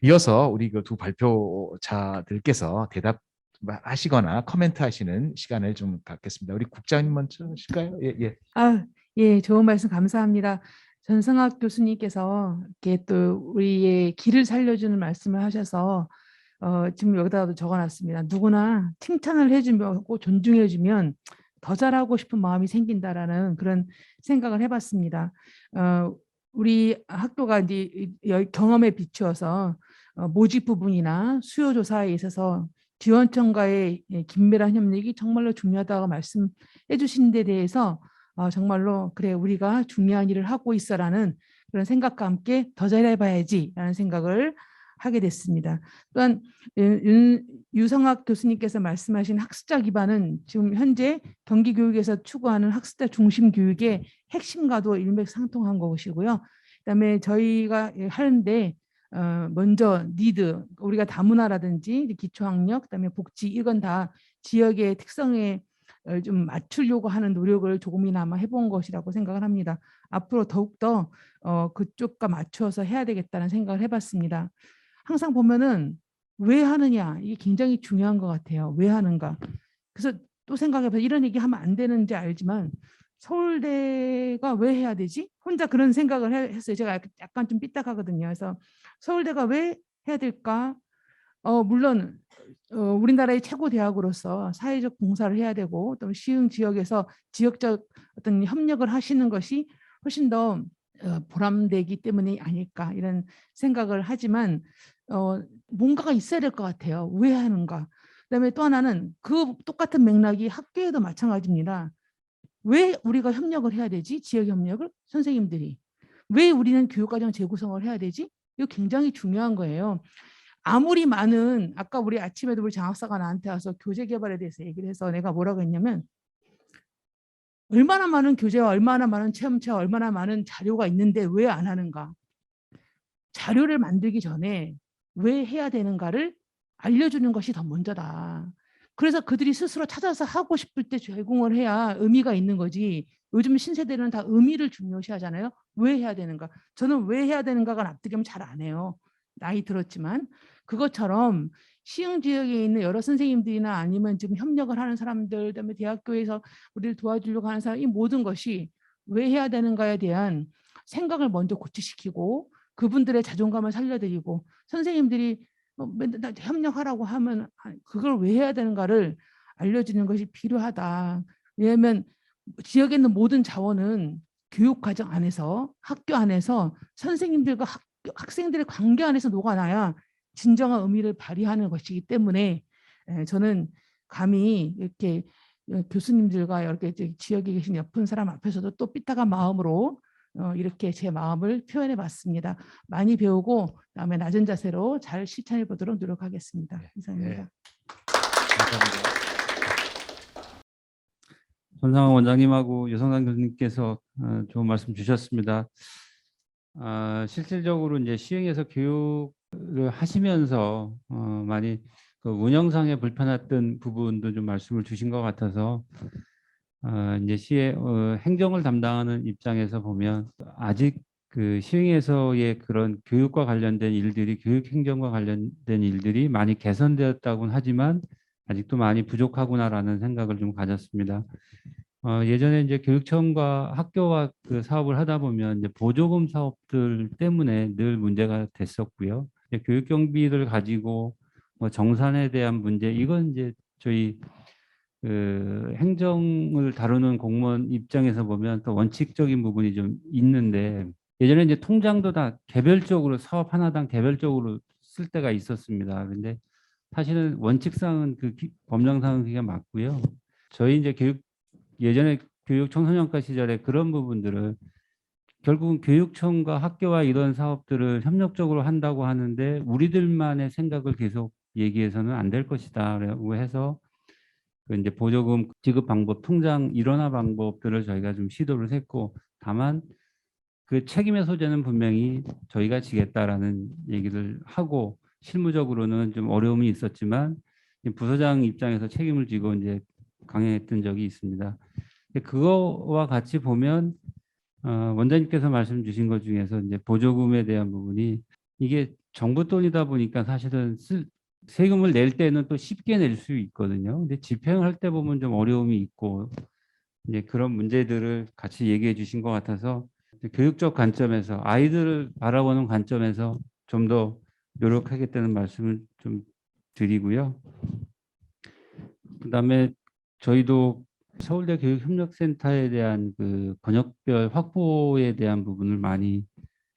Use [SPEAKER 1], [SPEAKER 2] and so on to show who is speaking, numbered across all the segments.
[SPEAKER 1] 이어서 우리 그 두 발표자들께서 대답하시거나 코멘트 하시는 시간을 좀 갖겠습니다. 우리 국장님 먼저 하실까요? 예, 예.
[SPEAKER 2] 예, 좋은 말씀 감사합니다. 전성학 교수님께서 이렇게 또 우리의 길을 살려주는 말씀을 하셔서 지금 여기다가도 적어놨습니다. 누구나 칭찬을 해주면 존중해주면 더 잘하고 싶은 마음이 생긴다라는 그런 생각을 해봤습니다. 우리 학교가 이제 경험에 비추어서 모집 부분이나 수요 조사에 있어서 지원청과의 긴밀한 협력이 정말로 중요하다고 말씀해 주신 데 대해서 정말로 그래 우리가 중요한 일을 하고 있어라는 그런 생각과 함께 더 잘해봐야지라는 생각을 하게 됐습니다. 또한 유성학 교수님께서 말씀하신 학습자 기반은 지금 현재 경기교육에서 추구하는 학습자 중심 교육의 핵심과도 일맥상통한 것이고요. 그다음에 저희가 하는데 먼저 니드, 우리가 다문화라든지 기초학력, 그다음에 복지 이건 다 지역의 특성에 좀 맞추려고 하는 노력을 조금이나마 해본 것이라고 생각을 합니다. 앞으로 더욱더 그쪽과 맞춰서 해야 되겠다는 생각을 해봤습니다. 항상 보면은 왜 하느냐 이게 굉장히 중요한 것 같아요. 왜 하는가. 그래서 또 생각해봐 이런 얘기 하면 안 되는지 알지만 서울대가 왜 해야 되지? 혼자 그런 생각을 했어요. 제가 약간 좀 삐딱하거든요. 그래서 서울대가 왜 해야 될까? 물론 우리나라의 최고 대학으로서 사회적 봉사를 해야 되고 또 시흥 지역에서 지역적 어떤 협력을 하시는 것이 훨씬 더 보람되기 때문이 아닐까 이런 생각을 하지만 뭔가가 있어야 될 것 같아요. 왜 하는가? 그다음에 또 하나는 그 똑같은 맥락이 학교에도 마찬가지입니다. 왜 우리가 협력을 해야 되지? 지역 협력을 선생님들이. 왜 우리는 교육과정 재구성을 해야 되지? 이거 굉장히 중요한 거예요. 아무리 많은 아까 우리 아침에도 우리 장학사가 나한테 와서 교재 개발에 대해서 얘기를 해서 내가 뭐라고 했냐면 얼마나 많은 교재와 얼마나 많은 체험체와 얼마나 많은 자료가 있는데 왜 안 하는가? 자료를 만들기 전에 왜 해야 되는가를 알려주는 것이 더 먼저다. 그래서 그들이 스스로 찾아서 하고 싶을 때 제공을 해야 의미가 있는 거지. 요즘 신세대는 다 의미를 중요시 하잖아요. 왜 해야 되는가? 저는 왜 해야 되는가가 납득하면 잘 안 해요. 나이 들었지만. 그것처럼 시흥 지역에 있는 여러 선생님들이나 아니면 지금 협력을 하는 사람들, 그다음에 대학교에서 우리를 도와주려고 하는 사람, 이 모든 것이 왜 해야 되는가에 대한 생각을 먼저 고치시키고 그분들의 자존감을 살려드리고 선생님들이 맨날 협력하라고 하면 그걸 왜 해야 되는가를 알려주는 것이 필요하다. 왜냐하면 지역에 있는 모든 자원은 교육과정 안에서 학교 안에서 선생님들과 학생들의 관계 안에서 녹아나야 진정한 의미를 발휘하는 것이기 때문에 저는 감히 이렇게 교수님들과 이렇게 지역에 계신 옆은 사람 앞에서도 또 삐딱한 마음으로 이렇게 제 마음을 표현해 봤습니다. 많이 배우고 다음에 낮은 자세로 잘 실천해 보도록 노력하겠습니다. 이상입니다.
[SPEAKER 1] 네. 감사합니다.
[SPEAKER 3] 전상환 원장님하고 유성상 교수님께서 좋은 말씀 주셨습니다. 실질적으로 이제 시흥에서 교육을 하시면서 많이 그 운영상에 불편했던 부분도 좀 말씀을 주신 것 같아서 이제 시의 행정을 담당하는 입장에서 보면 아직 그 시흥에서의 그런 교육과 관련된 일들이 교육 행정과 관련된 일들이 많이 개선되었다고는 하지만 아직도 많이 부족하구나라는 생각을 좀 가졌습니다. 예전에 이제 교육청과 학교와 그 사업을 하다 보면 이제 보조금 사업들 때문에 늘 문제가 됐었고요. 이제 교육 경비를 가지고 뭐 정산에 대한 문제 이건 이제 저희 그 행정을 다루는 공무원 입장에서 보면 또 원칙적인 부분이 좀 있는데 예전에 이제 통장도 다 개별적으로 사업 하나당 개별적으로 쓸 때가 있었습니다. 근데 사실은 원칙상은 그 법령상은 그게 맞고요. 저희 이제 예전에 교육 청소년과 시절에 그런 부분들을 결국은 교육청과 학교와 이런 사업들을 협력적으로 한다고 하는데 우리들만의 생각을 계속 얘기해서는 안 될 것이다라고 해서 그 이제 보조금 지급 방법, 통장 일원화 방법들을 저희가 좀 시도를 했고 다만 그 책임의 소재는 분명히 저희가 지겠다라는 얘기를 하고 실무적으로는 좀 어려움이 있었지만 부서장 입장에서 책임을 지고 이제 강행했던 적이 있습니다. 그거와 같이 보면 원장님께서 말씀 주신 것 중에서 이제 보조금에 대한 부분이 이게 정부 돈이다 보니까 사실은 세금을 낼 때는 또 쉽게 낼 수 있거든요. 근데 집행을 할 때 보면 좀 어려움이 있고 이제 그런 문제들을 같이 얘기해 주신 것 같아서 교육적 관점에서 아이들을 바라보는 관점에서 좀 더 노력하겠다는 말씀을 좀 드리고요. 그다음에 저희도 서울대 교육협력센터에 대한 그 번역별 확보에 대한 부분을 많이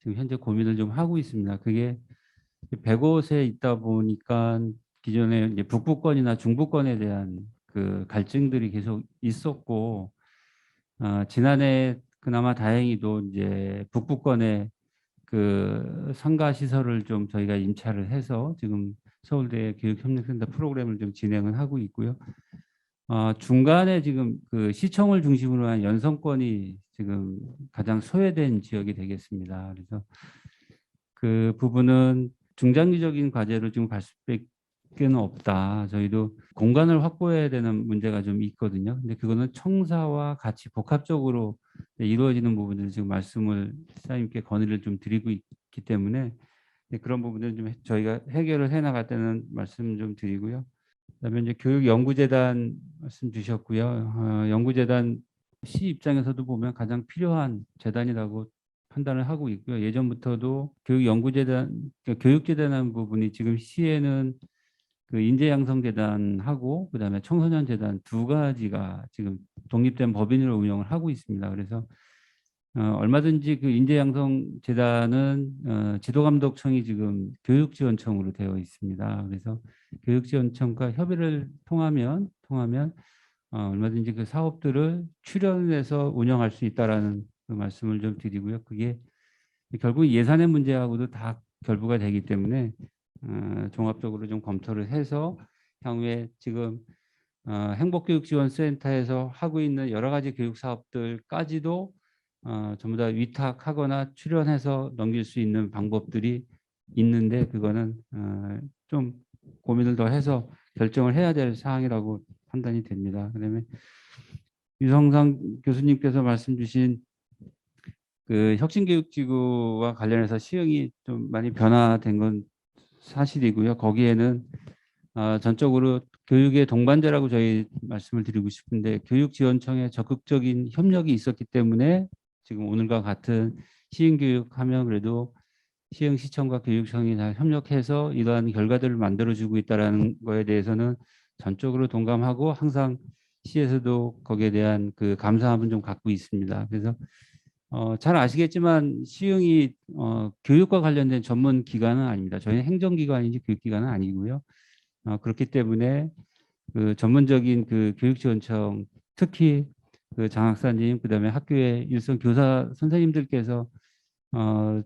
[SPEAKER 3] 지금 현재 고민을 좀 하고 있습니다. 그게 100곳에 있다 보니까 기존에 이제 북부권이나 중부권에 대한 그 갈증들이 계속 있었고 지난해 그나마 다행히도 이제 북부권에 그 상가 시설을 좀 저희가 임차를 해서 지금 서울대 교육협력센터 프로그램을 좀 진행을 하고 있고요. 중간에 지금 그 시청을 중심으로 한 연성권이 지금 가장 소외된 지역이 되겠습니다. 그래서 그 부분은 중장기적인 과제로 지금 갈 수밖에 없다. 저희도 공간을 확보해야 되는 문제가 좀 있거든요. 근데 그거는 청사와 같이 복합적으로 이루어지는 부분들을 지금 말씀을 시장님께 건의를 좀 드리고 있기 때문에 그런 부분들은 좀 저희가 해결을 해 나갈 때는 말씀 좀 드리고요. 그다음에 이제 교육연구재단 말씀 주셨고요. 연구재단 시 입장에서도 보면 가장 필요한 재단이라고 판단을 하고 있고요. 예전부터도 교육연구재단, 그러니까 교육재단이라는 부분이 지금 시에는 그 인재양성재단하고 그다음에 청소년재단 두 가지가 지금 독립된 법인으로 운영을 하고 있습니다. 그래서 얼마든지 그 인재양성재단은 지도감독청이 지금 교육지원청으로 되어 있습니다. 그래서 교육지원청과 협의를 통하면 얼마든지 그 사업들을 출연해서 운영할 수 있다라는 그 말씀을 좀 드리고요. 그게 결국 예산의 문제하고도 다 결부가 되기 때문에 종합적으로 좀 검토를 해서 향후에 지금 행복교육지원센터에서 하고 있는 여러 가지 교육 사업들까지도 전부 다 위탁하거나 출연해서 넘길 수 있는 방법들이 있는데 그거는 좀 고민을 더 해서 결정을 해야 될 사항이라고 판단이 됩니다. 그다음에 유성상 교수님께서 말씀 주신 그 혁신교육지구와 관련해서 시행이 좀 많이 변화된 건 사실이고요. 거기에는 전적으로 교육의 동반자라고 저희 말씀을 드리고 싶은데 교육지원청의 적극적인 협력이 있었기 때문에 지금 오늘과 같은 시행교육하면 그래도 시흥시청과 교육청이 잘 협력해서 이러한 결과들을 만들어주고 있다는 거에 대해서는 전적으로 동감하고 항상 시에서도 거기에 대한 그 감사함은 좀 갖고 있습니다. 그래서 잘 아시겠지만 시흥이 교육과 관련된 전문 기관은 아닙니다. 저희는 행정기관인지 교육기관은 아니고요. 그렇기 때문에 그 전문적인 그 교육지원청 특히 그 장학사님 그다음에 학교의 일선 교사 선생님들께서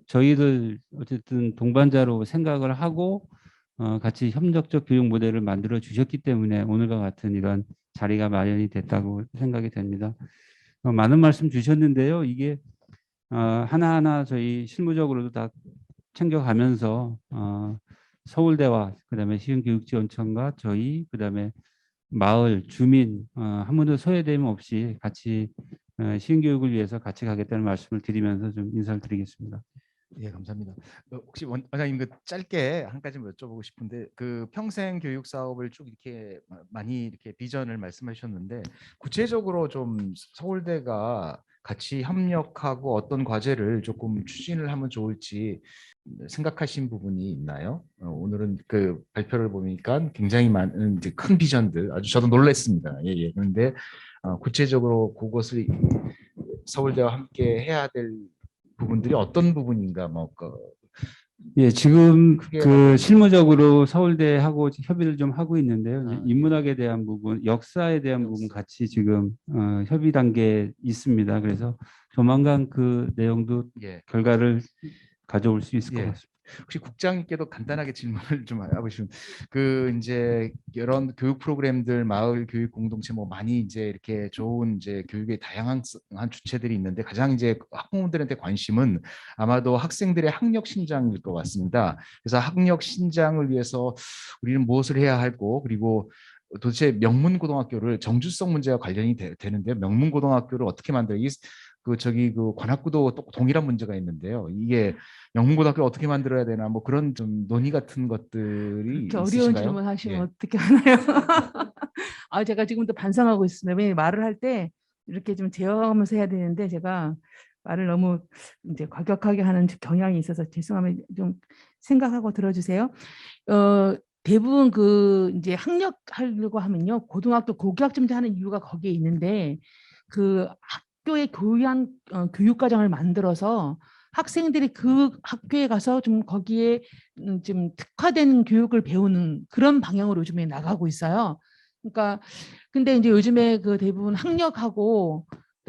[SPEAKER 3] 저희를 어쨌든 동반자로 생각을 하고 같이 협력적 교육 모델을 만들어 주셨기 때문에 오늘과 같은 이런 자리가 마련이 됐다고 생각이 됩니다. 많은 말씀 주셨는데요. 이게 하나하나 저희 실무적으로도 다 챙겨가면서 서울대와 그다음에 시흥교육지원청과 저희 그다음에 마을 주민 한 분도 소외됨 없이 같이 시흥교육을 위해서 같이 가겠다는 말씀을 드리면서 좀 인사를 드리겠습니다.
[SPEAKER 1] 예, 감사합니다. 혹시 원장님 그 짧게 한 가지만 여쭤보고 싶은데 그 평생 교육 사업을 쭉 이렇게 많이 이렇게 비전을 말씀하셨는데 구체적으로 좀 서울대가 같이 협력하고 어떤 과제를 조금 추진을 하면 좋을지 생각하신 부분이 있나요? 오늘은 그 발표를 보니까 굉장히 많은 이제 큰 비전들 아주 저도 놀랐습니다. 예, 예. 그런데 구체적으로 그것을 서울대와 함께 해야 될 부분들이 어떤 부분인가
[SPEAKER 3] 예, 지금
[SPEAKER 1] 크게
[SPEAKER 3] 그 실무적으로 서울대하고 협의를 좀 하고 있는데요. 이제
[SPEAKER 1] 아,
[SPEAKER 3] 인문학에 대한 부분, 역사에 대한 부분 같이 지금 협의 단계에 있습니다. 그래서 조만간 그 내용도
[SPEAKER 1] 예.
[SPEAKER 3] 결과를 가져올 수 있을 것
[SPEAKER 1] 예.
[SPEAKER 3] 같습니다.
[SPEAKER 1] 혹시 국장님께도 간단하게 질문을 좀 해보시면 그 이제 이런 교육 프로그램들 마을 교육 공동체 뭐 많이 이제 이렇게 좋은 이제 교육의 다양한 주체들이 있는데 가장 이제 학부모들한테 관심은 아마도 학생들의 학력 신장일 것 같습니다. 그래서 학력 신장을 위해서 우리는 무엇을 해야 하고 그리고 도대체 명문고등학교를 정주성 문제와 관련이 되는데 명문고등학교를 어떻게 만들기 그 관악구도 또 동일한 문제가 있는데요. 이게 영문고등학교 어떻게 만들어야 되나 뭐 그런 좀 논의 같은 것들이
[SPEAKER 2] 그렇게 어려운
[SPEAKER 1] 있으신가요?
[SPEAKER 2] 질문 하시면
[SPEAKER 1] 예.
[SPEAKER 2] 어떻게 하나요? 제가 지금도 반성하고 있습니다. 왜 말을 할 때 이렇게 좀 제어하면서 해야 되는데 제가 말을 너무 이제 과격하게 하는 경향이 있어서 죄송하면 좀 생각하고 들어주세요. 대부분 이제 학력하려고 하면요, 고등학교 고교학점제 하는 이유가 거기에 있는데 그 학교의 교육과정을 만들어서 학생들이 그 학교에 가서 좀 거기에 좀 특화된 교육을 배우는 그런 방향으로 요즘에 나가고 있어요. 그러니까 근데 이제 요즘에 그 대부분 학력하고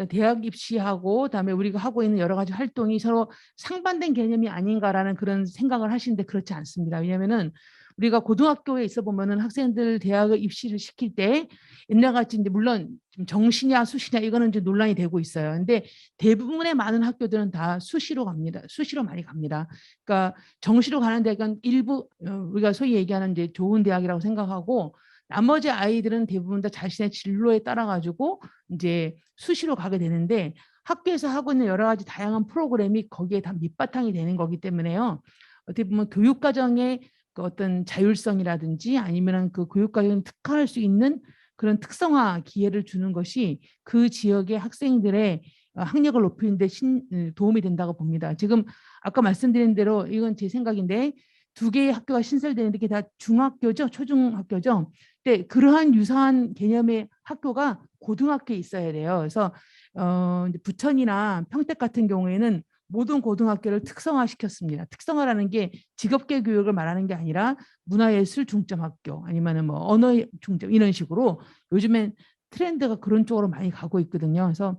[SPEAKER 2] 대학 입시하고 그다음에 우리가 하고 있는 여러 가지 활동이 서로 상반된 개념이 아닌가라는 그런 생각을 하시는데 그렇지 않습니다. 왜냐하면은 우리가 고등학교에 있어 보면은 학생들 대학을 입시를 시킬 때 옛날같이 이제 물론 좀 정시냐 수시냐 이거는 이제 논란이 되고 있어요. 근데 대부분의 많은 학교들은 다 수시로 갑니다. 수시로 많이 갑니다. 그러니까 정시로 가는 데가 일부 우리가 소위 얘기하는 이제 좋은 대학이라고 생각하고 나머지 아이들은 대부분 다 자신의 진로에 따라 가지고 이제 수시로 가게 되는데 학교에서 하고 있는 여러 가지 다양한 프로그램이 거기에 다 밑바탕이 되는 거기 때문에요. 어떻게 보면 교육과정의 그 어떤 자율성이라든지 아니면 그 교육과정을 특화할 수 있는 그런 특성화 기회를 주는 것이 그 지역의 학생들의 학력을 높이는 데 도움이 된다고 봅니다. 지금 아까 말씀드린 대로 이건 제 생각인데 2개의 학교가 신설되는데 이게 다 중학교죠, 초중학교죠. 근데 그러한 유사한 개념의 학교가 고등학교에 있어야 돼요. 그래서 이제 부천이나 평택 같은 경우에는 모든 고등학교를 특성화시켰습니다. 특성화라는 게 직업계 교육을 말하는 게 아니라 문화예술 중점학교 아니면 뭐 언어 중점 이런 식으로 요즘엔 트렌드가 그런 쪽으로 많이 가고 있거든요. 그래서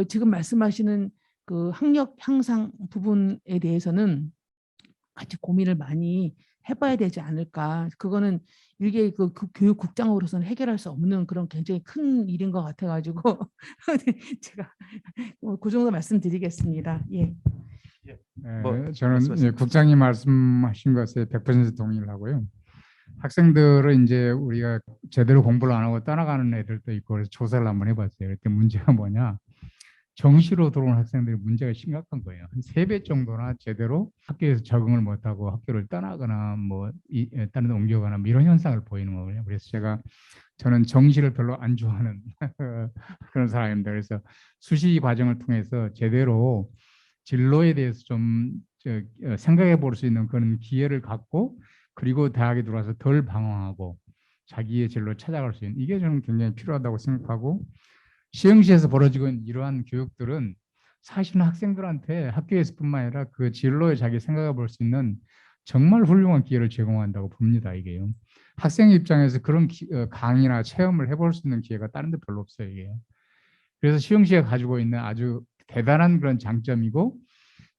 [SPEAKER 2] 지금 말씀하시는 그 학력 향상 부분에 대해서는 같이 고민을 많이 해봐야 되지 않을까. 그거는 일개 그 교육국장으로서는 해결할 수 없는 그런 굉장히 큰 일인 것 같아가지고 제가 그 정도 말씀드리겠습니다. 예.
[SPEAKER 1] 뭐
[SPEAKER 4] 저는
[SPEAKER 1] 말씀하세요.
[SPEAKER 4] 국장님 말씀하신 것에 100% 동의를 하고요. 학생들은 이제 우리가 제대로 공부를 안 하고 떠나가는 애들도 있고 그래서 조사를 한번 해봤어요. 그때 문제가 뭐냐? 정시로 들어온 학생들이 문제가 심각한 거예요. 한 3배 정도나 제대로 학교에서 적응을 못하고 학교를 떠나거나 뭐 다른 데 옮겨가나 뭐 이런 현상을 보이는 거예요. 그래서 저는 정시를 별로 안 좋아하는 그런 사람입니다. 그래서 수시 과정을 통해서 제대로 진로에 대해서 좀 생각해 볼 수 있는 그런 기회를 갖고 그리고 대학에 들어와서 덜 방황하고 자기의 진로를 찾아갈 수 있는 이게 저는 굉장히 필요하다고 생각하고 시흥시에서 벌어지고 있는 이러한 교육들은 사실은 학생들한테 학교에서뿐만 아니라 그 진로에 자기 생각해 볼 수 있는 정말 훌륭한 기회를 제공한다고 봅니다. 이게요. 학생 입장에서 그런 강의나 체험을 해볼 수 있는 기회가 다른 데 별로 없어요. 이게. 그래서 시흥시가 가지고 있는 아주 대단한 그런 장점이고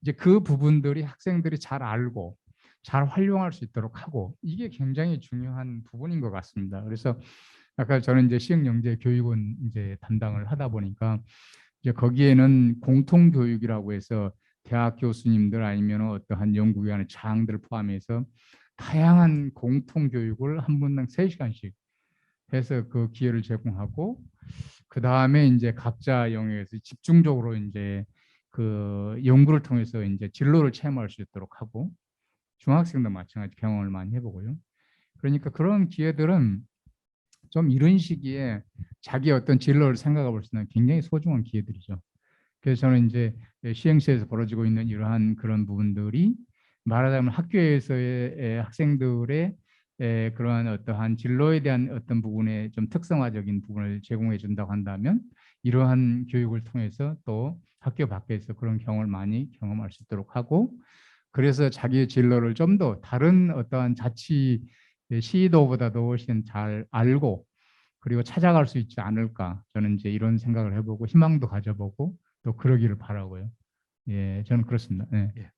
[SPEAKER 4] 이제 그 부분들이 학생들이 잘 알고 잘 활용할 수 있도록 하고 이게 굉장히 중요한 부분인 것 같습니다. 그래서 아까 저는 이제 시흥영재교육원 이제 담당을 하다 보니까 이제 거기에는 공통교육이라고 해서 대학 교수님들 아니면 어떠한 연구기관의 장들 포함해서 다양한 공통교육을 한 분당 3시간씩 해서 그 기회를 제공하고 그 다음에 이제 각자 영역에서 집중적으로 이제 그 연구를 통해서 이제 진로를 체험할 수 있도록 하고 중학생도 마찬가지 경험을 많이 해보고요. 그러니까 그런 기회들은 좀 이런 시기에 자기 어떤 진로를 생각해 볼 수 있는 굉장히 소중한 기회들이죠. 그래서 저는 이제 시행시에서 벌어지고 있는 이러한 그런 부분들이 말하자면 학교에서의 학생들의 그러한 어떠한 진로에 대한 어떤 부분에 좀 특성화적인 부분을 제공해 준다고 한다면 이러한 교육을 통해서 또 학교 밖에서 그런 경험을 많이 경험할 수 있도록 하고 그래서 자기의 진로를 좀 더 다른 어떠한 자치 시도보다도 훨씬 잘 알고 그리고 찾아갈 수 있지 않을까 저는 이제 이런 생각을 해보고 희망도 가져보고 또 그러기를 바라고요. 예, 저는 그렇습니다. 네.
[SPEAKER 1] 예.